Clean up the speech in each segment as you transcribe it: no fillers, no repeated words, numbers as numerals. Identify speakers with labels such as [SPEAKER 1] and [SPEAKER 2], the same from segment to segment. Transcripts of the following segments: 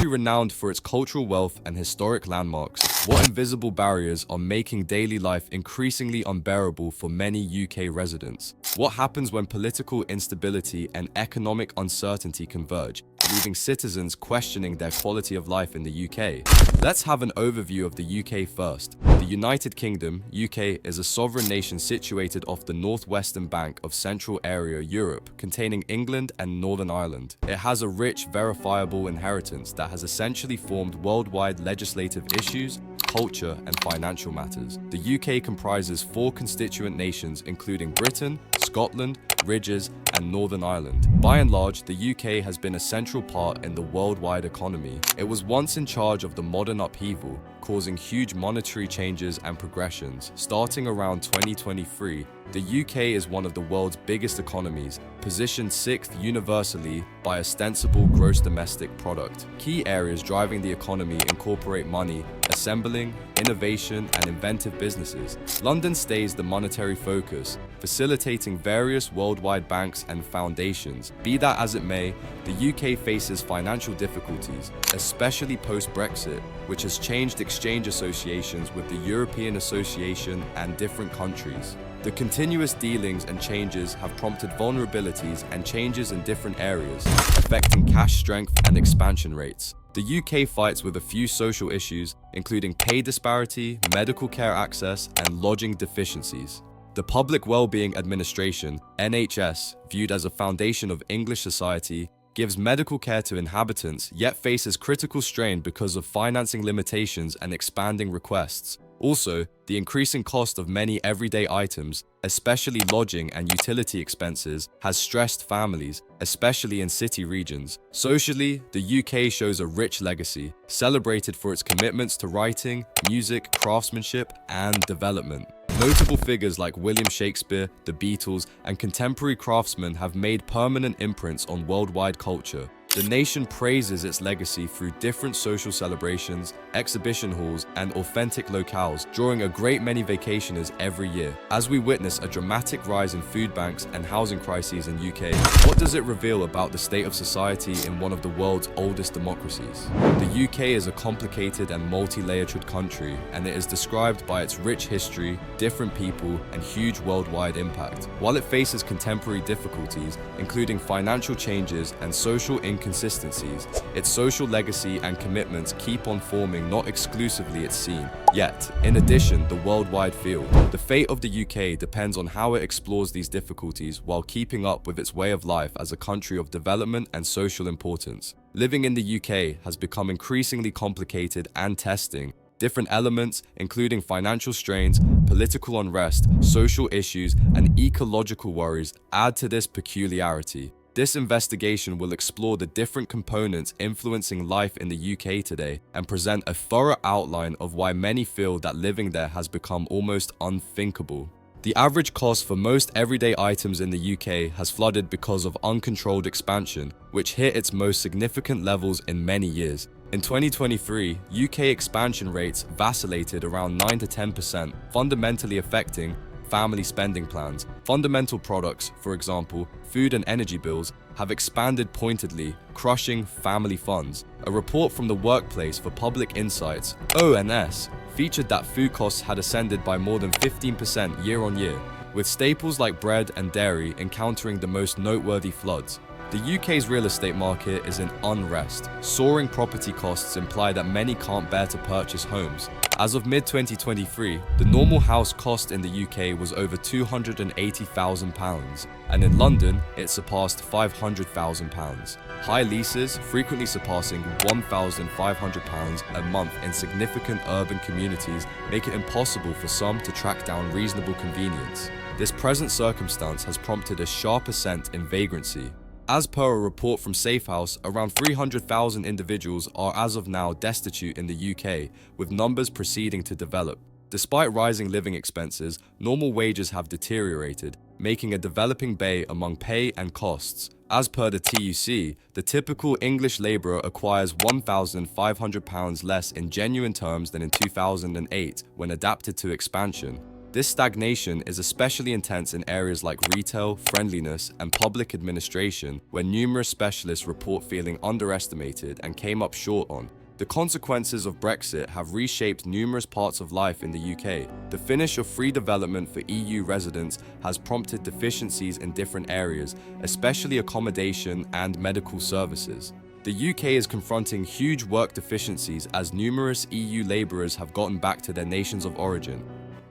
[SPEAKER 1] country renowned for its cultural wealth and historic landmarks, what invisible barriers are making daily life increasingly unbearable for many UK residents? What happens when political instability and economic uncertainty converge, leaving citizens questioning their quality of life in the UK? Let's have an overview of the UK first. The United Kingdom, UK, is a sovereign nation situated off the northwestern bank of Central Area Europe, containing England and Northern Ireland. It has a rich, verifiable inheritance that has essentially formed worldwide legislative issues, culture, and financial matters. The UK comprises 4 constituent nations, including Britain, Scotland, Ridges, and Northern Ireland. By and large, the UK has been a central part in the worldwide economy. It was once in charge of the modern upheaval, causing huge monetary changes and progressions. Starting around 2023, the UK is one of the world's biggest economies, positioned 6th universally by ostensible gross domestic product. Key areas driving the economy incorporate money, assembling, innovation, and inventive businesses. London stays the monetary focus, facilitating various worldwide banks and foundations. Be that as it may, the UK faces financial difficulties, especially post-Brexit, which has changed exchange associations with the European Association and different countries. The continuous dealings and changes have prompted vulnerabilities and changes in different areas, affecting cash strength and expansion rates. The UK fights with a few social issues, including pay disparity, medical care access, and lodging deficiencies. The Public Wellbeing Administration, NHS, viewed as a foundation of English society, gives medical care to inhabitants, yet faces critical strain because of financing limitations and expanding requests. Also, the increasing cost of many everyday items, especially lodging and utility expenses, has stressed families, especially in city regions. Socially, the UK shows a rich legacy, celebrated for its commitments to writing, music, craftsmanship, and development. Notable figures like William Shakespeare, the Beatles, and contemporary craftsmen have made permanent imprints on worldwide culture. The nation praises its legacy through different social celebrations, exhibition halls, and authentic locales, drawing a great many vacationers every year. As we witness a dramatic rise in food banks and housing crises in UK, what does it reveal about the state of society in one of the world's oldest democracies? The UK is a complicated and multi-layered country, and it is described by its rich history, different people, and huge worldwide impact. While it faces contemporary difficulties, including financial changes and social inconsistencies, its social legacy and commitments keep on forming not exclusively its scene, yet, in addition, the worldwide field. The fate of the UK depends on how it explores these difficulties while keeping up with its way of life as a country of development and social importance. Living in the UK has become increasingly complicated and testing. Different elements, including financial strains, political unrest, social issues, and ecological worries, add to this peculiarity. This investigation will explore the different components influencing life in the UK today and present a thorough outline of why many feel that living there has become almost unthinkable. The average cost for most everyday items in the UK has flooded because of uncontrolled expansion, which hit its most significant levels in many years. In 2023, UK expansion rates vacillated around 9 to 10%, fundamentally affecting family spending plans. Fundamental products, for example, food and energy bills, have expanded pointedly, crushing family funds. A report from the Workplace for Public Insights, ONS, featured that food costs had ascended by more than 15% year on year, with staples like bread and dairy encountering the most noteworthy floods. The UK's real estate market is in unrest. Soaring property costs imply that many can't bear to purchase homes. As of mid-2023, the normal house cost in the UK was over £280,000, and in London, it surpassed £500,000. High leases, frequently surpassing £1,500 a month in significant urban communities, make it impossible for some to track down reasonable convenience. This present circumstance has prompted a sharp ascent in vagrancy. As per a report from Safehouse, around 300,000 individuals are as of now destitute in the UK, with numbers proceeding to develop. Despite rising living expenses, normal wages have deteriorated, making a developing bay among pay and costs. As per the TUC, the typical English labourer acquires £1,500 less in genuine terms than in 2008 when adapted to expansion. This stagnation is especially intense in areas like retail, friendliness, and public administration, where numerous specialists report feeling underestimated and came up short on. The consequences of Brexit have reshaped numerous parts of life in the UK. The finish of free development for EU residents has prompted deficiencies in different areas, especially accommodation and medical services. The UK is confronting huge work deficiencies as numerous EU labourers have gotten back to their nations of origin.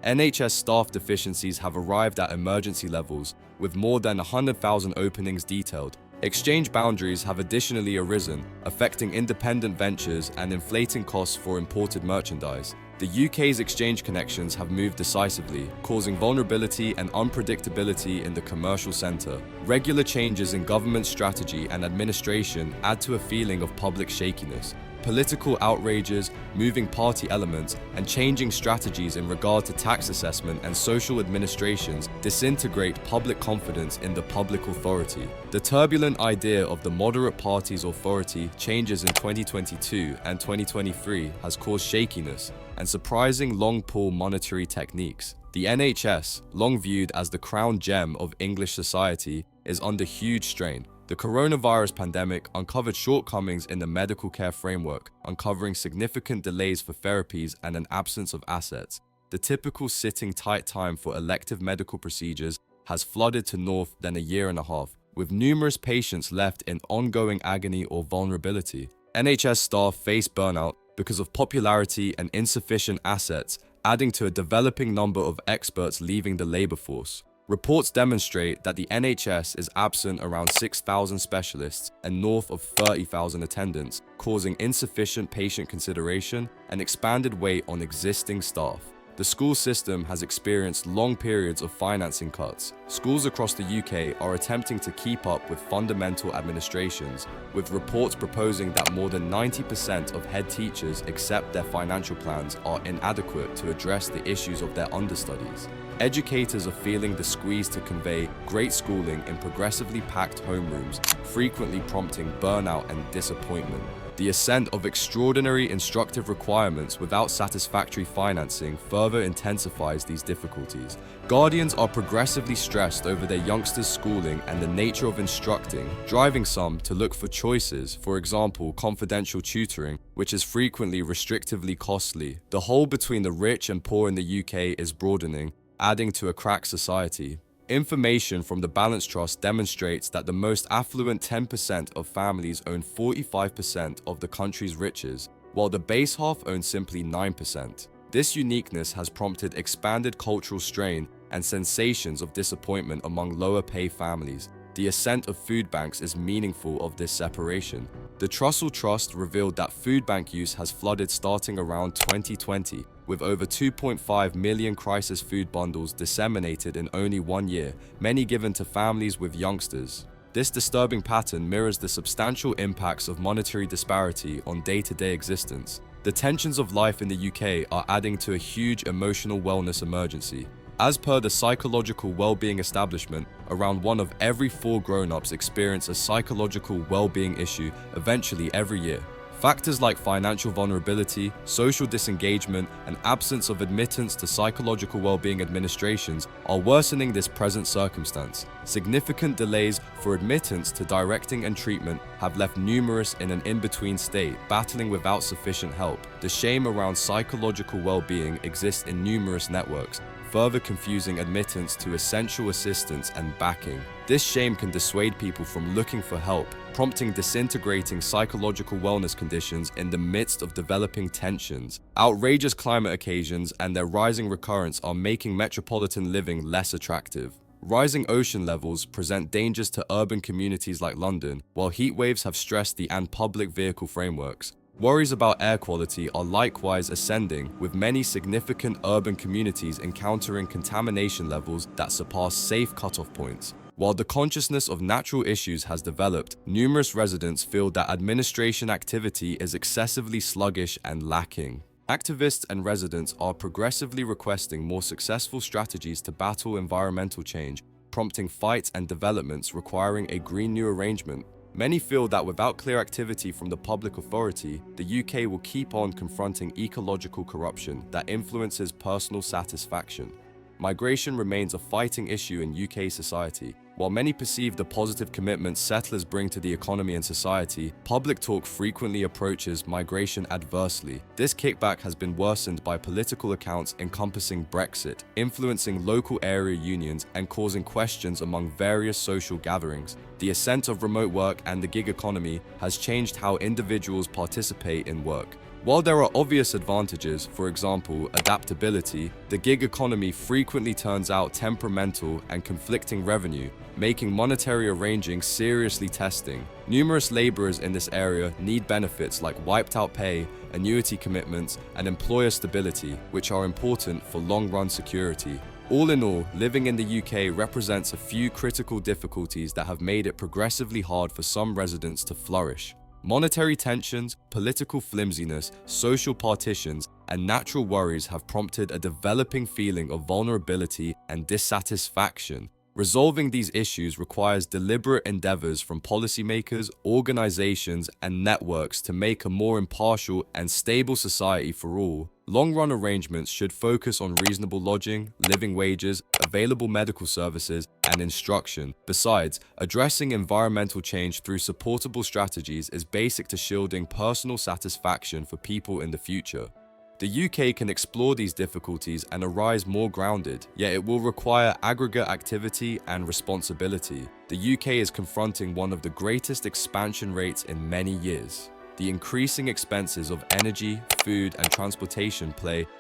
[SPEAKER 1] NHS staff deficiencies have arrived at emergency levels, with more than 100,000 openings detailed. Exchange boundaries have additionally arisen, affecting independent ventures and inflating costs for imported merchandise. The UK's exchange connections have moved decisively, causing vulnerability and unpredictability in the commercial centre. Regular changes in government strategy and administration add to a feeling of public shakiness. Political outrages, moving party elements, and changing strategies in regard to tax assessment and social administrations disintegrate public confidence in the public authority. The turbulent idea of the moderate party's authority changes in 2022 and 2023 has caused shakiness and surprising long-pull monetary techniques. The NHS, long viewed as the crown gem of English society, is under huge strain. The coronavirus pandemic uncovered shortcomings in the medical care framework, uncovering significant delays for therapies and an absence of assets. The typical sitting tight time for elective medical procedures has flooded to north than a year and a half, with numerous patients left in ongoing agony or vulnerability. NHS staff face burnout because of popularity and insufficient assets, adding to a developing number of experts leaving the labour force. Reports demonstrate that the NHS is absent around 6,000 specialists and north of 30,000 attendants, causing insufficient patient consideration and expanded weight on existing staff. The school system has experienced long periods of financing cuts. Schools across the UK are attempting to keep up with fundamental administrations, with reports proposing that more than 90% of head teachers accept their financial plans are inadequate to address the issues of their understudies. Educators are feeling the squeeze to convey great schooling in progressively packed homerooms, frequently prompting burnout and disappointment. The ascent of extraordinary instructive requirements without satisfactory financing further intensifies these difficulties. Guardians are progressively stressed over their youngsters' schooling and the nature of instructing, driving some to look for choices, for example, confidential tutoring, which is frequently restrictively costly. The hole between the rich and poor in the UK is broadening, adding to a cracked society. Information from the Balance Trust demonstrates that the most affluent 10% of families own 45% of the country's riches, while the base half own simply 9%. This uniqueness has prompted expanded cultural strain and sensations of disappointment among lower-pay families. The ascent of food banks is meaningful of this separation. The Trussell Trust revealed that food bank use has flooded starting around 2020, with over 2.5 million crisis food bundles disseminated in only 1 year, many given to families with youngsters. This disturbing pattern mirrors the substantial impacts of monetary disparity on day-to-day existence. The tensions of life in the UK are adding to a huge emotional wellness emergency. As per the Psychological Wellbeing Establishment, around 1 of every 4 grown-ups experience a psychological well-being issue eventually every year. Factors like financial vulnerability, social disengagement, and absence of admittance to psychological well-being administrations are worsening this present circumstance. Significant delays for admittance to directing and treatment have left numerous in an in-between state, battling without sufficient help. The shame around psychological well-being exists in numerous networks, further confusing admittance to essential assistance and backing. This shame can dissuade people from looking for help, prompting disintegrating psychological wellness conditions in the midst of developing tensions. Outrageous climate occasions and their rising recurrence are making metropolitan living less attractive. Rising ocean levels present dangers to urban communities like London, while heat waves have stressed the and public vehicle frameworks. Worries about air quality are likewise ascending, with many significant urban communities encountering contamination levels that surpass safe cutoff points. While the consciousness of natural issues has developed, numerous residents feel that administration activity is excessively sluggish and lacking. Activists and residents are progressively requesting more successful strategies to battle environmental change, prompting fights and developments requiring a Green New Arrangement. Many feel that without clear activity from the public authority, the UK will keep on confronting ecological corruption that influences personal satisfaction. migration remains a fighting issue in UK society. While many perceive the positive commitments settlers bring to the economy and society, public talk frequently approaches migration adversely. This kickback has been worsened by political accounts encompassing Brexit, influencing local area unions and causing questions among various social gatherings. The ascent of remote work and the gig economy has changed how individuals participate in work. While there are obvious advantages, for example, adaptability, the gig economy frequently turns out temperamental and conflicting revenue, making monetary arranging seriously testing. Numerous laborers in this area need benefits like wiped-out pay, annuity commitments, and employer stability, which are important for long-run security. All in all, living in the UK represents a few critical difficulties that have made it progressively hard for some residents to flourish. Monetary tensions, political flimsiness, social partitions, and natural worries have prompted a developing feeling of vulnerability and dissatisfaction. Resolving these issues requires deliberate endeavors from policymakers, organizations, and networks to make a more impartial and stable society for all. Long-run arrangements should focus on reasonable lodging, living wages, available medical services, and instruction. Besides, addressing environmental change through supportable strategies is basic to shielding personal satisfaction for people in the future. The UK can explore these difficulties and arise more grounded, yet it will require aggregate activity and responsibility. The UK is confronting one of the greatest expansion rates in many years. The increasing expenses of energy, food, and transportation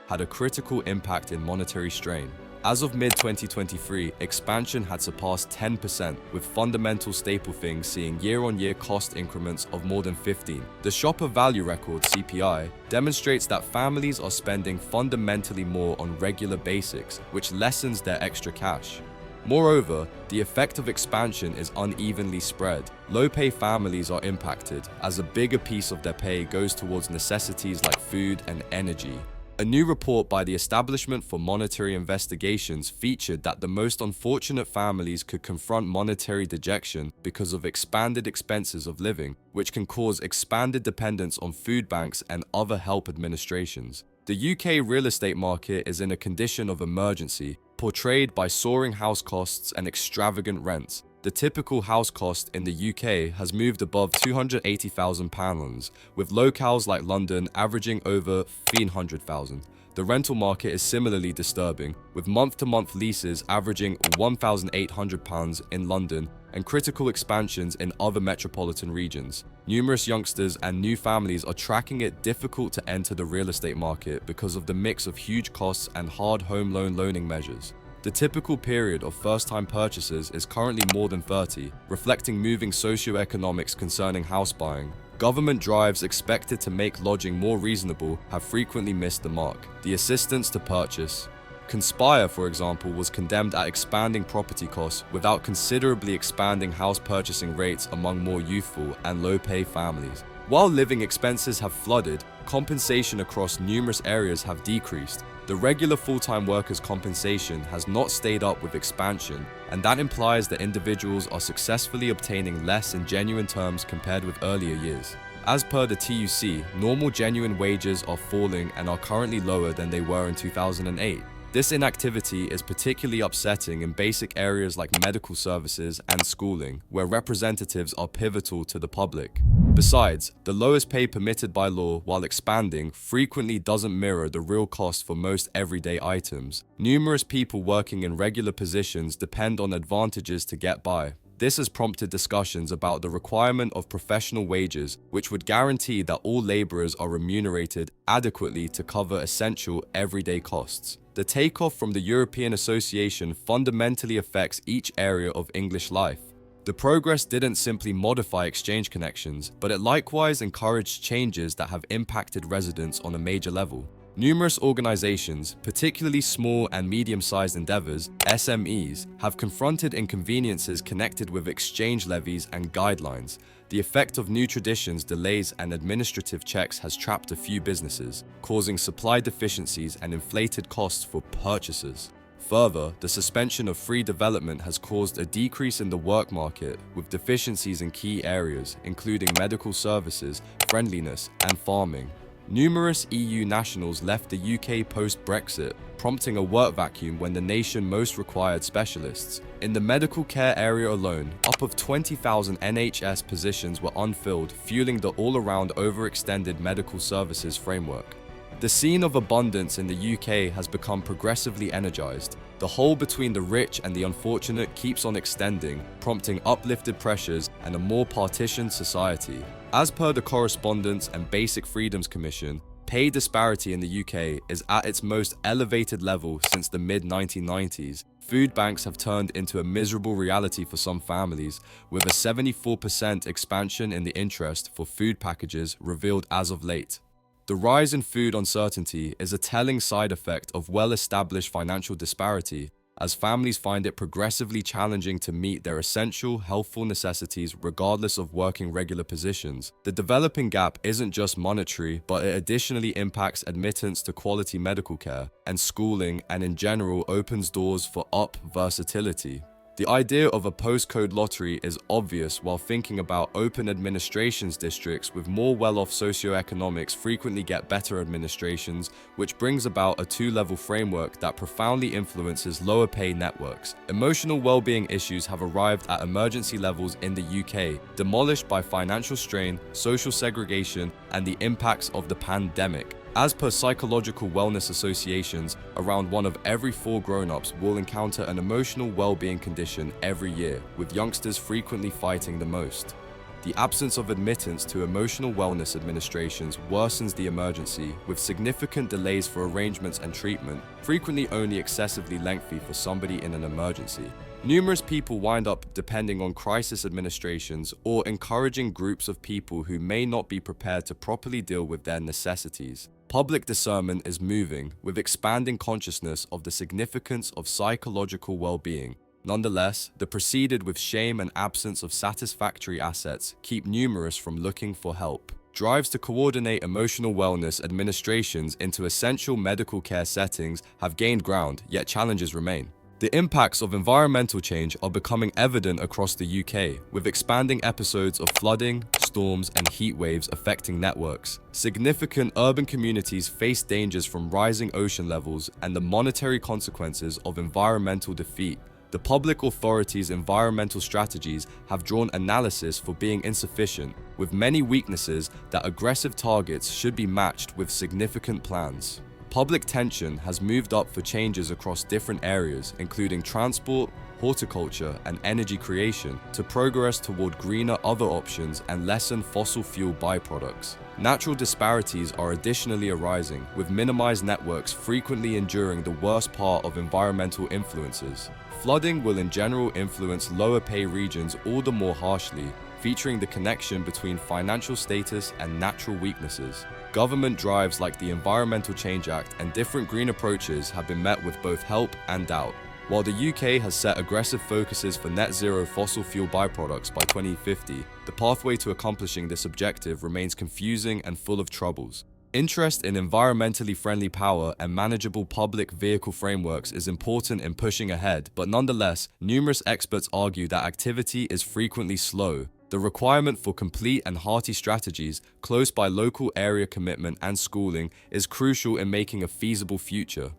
[SPEAKER 1] had a critical impact in monetary strain. As of mid-2023, expansion had surpassed 10%, with fundamental staple things seeing year-on-year cost increments of more than 15%. The Shopper Value Record (CPI) demonstrates that families are spending fundamentally more on regular basics, which lessens their extra cash. Moreover, the effect of expansion is unevenly spread. Low-pay families are impacted, as a bigger piece of their pay goes towards necessities like food and energy. A new report by the Establishment for Monetary Investigations featured that the most unfortunate families could confront monetary dejection because of expanded expenses of living, which can cause expanded dependence on food banks and other help administrations. The UK real estate market is in a condition of emergency, portrayed by soaring house costs and extravagant rents. The typical house cost in the UK has moved above £280,000, with locales like London averaging over £300,000. The rental market is similarly disturbing, with month-to-month leases averaging £1,800 in London and critical expansions in other metropolitan regions. Numerous youngsters and new families are tracking it difficult to enter the real estate market because of the mix of huge costs and hard home loan loaning measures. The typical period of first-time purchases is currently more than 30, reflecting moving socioeconomics concerning house buying. Government drives expected to make lodging more reasonable have frequently missed the mark. The assistance to purchase. Conspire, for example, was condemned at expanding property costs without considerably expanding house purchasing rates among more youthful and low-pay families. While living expenses have flooded, compensation across numerous areas have decreased. The regular full-time workers' compensation has not stayed up with expansion, and that implies that individuals are successfully obtaining less in genuine terms compared with earlier years. As per the TUC, normal genuine wages are falling and are currently lower than they were in 2008. This inactivity is particularly upsetting in basic areas like medical services and schooling, where representatives are pivotal to the public. Besides, the lowest pay permitted by law while expanding frequently doesn't mirror the real cost for most everyday items. Numerous people working in regular positions depend on advantages to get by. This has prompted discussions about the requirement of professional wages, which would guarantee that all laborers are remunerated adequately to cover essential everyday costs. The takeoff from the European Association fundamentally affects each area of English life. The progress didn't simply modify exchange connections, but it likewise encouraged changes that have impacted residents on a major level. Numerous organizations, particularly small and medium-sized endeavors, SMEs, have confronted inconveniences connected with exchange levies and guidelines. The effect of new traditions, delays, and administrative checks has trapped a few businesses, causing supply deficiencies and inflated costs for purchasers. Further, the suspension of free development has caused a decrease in the work market, with deficiencies in key areas, including medical services, friendliness, and farming. Numerous EU nationals left the UK post-Brexit, prompting a work vacuum when the nation most required specialists. In the medical care area alone, up of 20,000 NHS positions were unfilled, fueling the all-around overextended medical services framework. The scene of abundance in the UK has become progressively energized. The hole between the rich and the unfortunate keeps on extending, prompting uplifted pressures and a more partitioned society. As per the Correspondence and Basic Freedoms Commission, pay disparity in the UK is at its most elevated level since the mid-1990s. Food banks have turned into a miserable reality for some families, with a 74% expansion in the interest for food packages revealed as of late. The rise in food uncertainty is a telling side effect of well-established financial disparity, as families find it progressively challenging to meet their essential, healthful necessities regardless of working regular positions. The developing gap isn't just monetary, but it additionally impacts admittance to quality medical care and schooling, and in general opens doors for versatility. The idea of a postcode lottery is obvious while thinking about open administrations districts with more well-off socioeconomics frequently get better administrations, which brings about a two-level framework that profoundly influences lower pay networks. Emotional well-being issues have arrived at emergency levels in the UK, demolished by financial strain, social segregation, and the impacts of the pandemic. As per psychological wellness associations, around 1 of every 4 grown-ups will encounter an emotional well-being condition every year, with youngsters frequently fighting the most. The absence of admittance to emotional wellness administrations worsens the emergency, with significant delays for arrangements and treatment, frequently only excessively lengthy for somebody in an emergency. Numerous people wind up depending on crisis administrations or encouraging groups of people who may not be prepared to properly deal with their necessities. Public discernment is moving, with expanding consciousness of the significance of psychological well-being. Nonetheless, the preceded with shame and absence of satisfactory assets keep numerous from looking for help. Drives to coordinate emotional wellness administrations into essential medical care settings have gained ground, yet challenges remain. The impacts of environmental change are becoming evident across the UK, with expanding episodes of flooding, storms, and heat waves affecting networks. Significant urban communities face dangers from rising ocean levels and the monetary consequences of environmental defeat. The public authorities' environmental strategies have drawn analysis for being insufficient, with many weaknesses that aggressive targets should be matched with significant plans. Public tension has moved up for changes across different areas, including transport, horticulture, and energy creation, to progress toward greener other options and lessen fossil fuel byproducts. Natural disparities are additionally arising, with minimized networks frequently enduring the worst part of environmental influences. Flooding will in general influence lower pay regions all the more harshly, featuring the connection between financial status and natural weaknesses. Government drives like the Environmental Change Act and different green approaches have been met with both help and doubt. While the UK has set aggressive focuses for net zero fossil fuel byproducts by 2050, the pathway to accomplishing this objective remains confusing and full of troubles. Interest in environmentally friendly power and manageable public vehicle frameworks is important in pushing ahead, but nonetheless, numerous experts argue that activity is frequently slow. The requirement for complete and hearty strategies, close by local area commitment and schooling, is crucial in making a feasible future.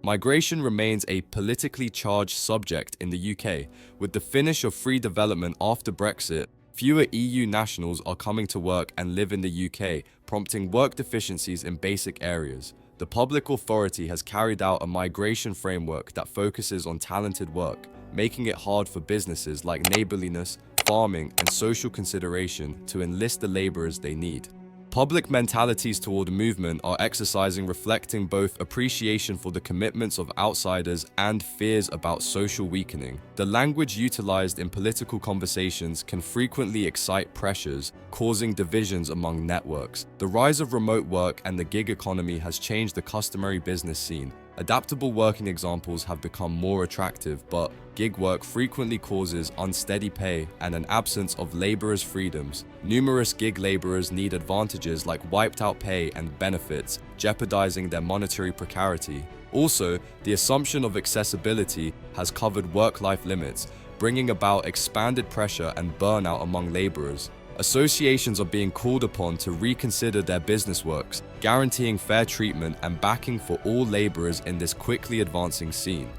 [SPEAKER 1] Migration remains a politically charged subject in the UK. With the finish of free development after Brexit, fewer EU nationals are coming to work and live in the UK, prompting work deficiencies in basic areas. The public authority has carried out a migration framework that focuses on talented work, making it hard for businesses like neighborliness, farming, and social consideration to enlist the laborers they need. Public mentalities toward movement are exercising, reflecting both appreciation for the commitments of outsiders and fears about social weakening. The language utilized in political conversations can frequently excite pressures, causing divisions among networks. The rise of remote work and the gig economy has changed the customary business scene. Adaptable working examples have become more attractive, but gig work frequently causes unsteady pay and an absence of laborers' freedoms. Numerous gig laborers need advantages like wiped-out pay and benefits, jeopardizing their monetary precarity. Also, the assumption of accessibility has covered work-life limits, bringing about expanded pressure and burnout among laborers. Associations are being called upon to reconsider their business works, guaranteeing fair treatment and backing for all laborers in this quickly advancing scene.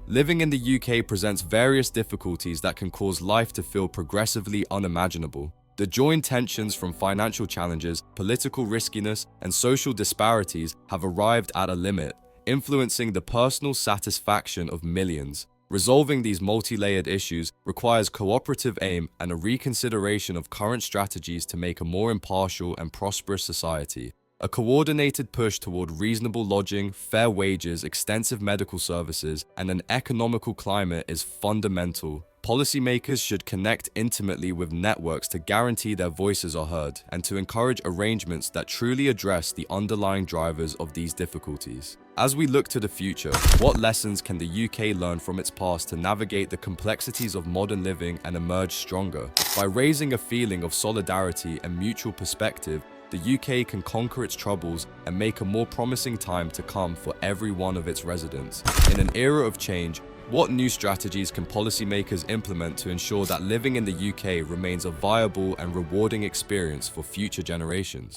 [SPEAKER 1] Living in the UK presents various difficulties that can cause life to feel progressively unimaginable. The joined tensions from financial challenges, political riskiness, and social disparities have arrived at a limit, influencing the personal satisfaction of millions. Resolving these multi-layered issues requires cooperative aim and a reconsideration of current strategies to make a more impartial and prosperous society. A coordinated push toward reasonable lodging, fair wages, extensive medical services, and an economical climate is fundamental. Policymakers should connect intimately with networks to guarantee their voices are heard and to encourage arrangements that truly address the underlying drivers of these difficulties. As we look to the future, what lessons can the UK learn from its past to navigate the complexities of modern living and emerge stronger? By raising a feeling of solidarity and mutual perspective, the UK can conquer its troubles and make a more promising time to come for every one of its residents. In an era of change, what new strategies can policymakers implement to ensure that living in the UK remains a viable and rewarding experience for future generations?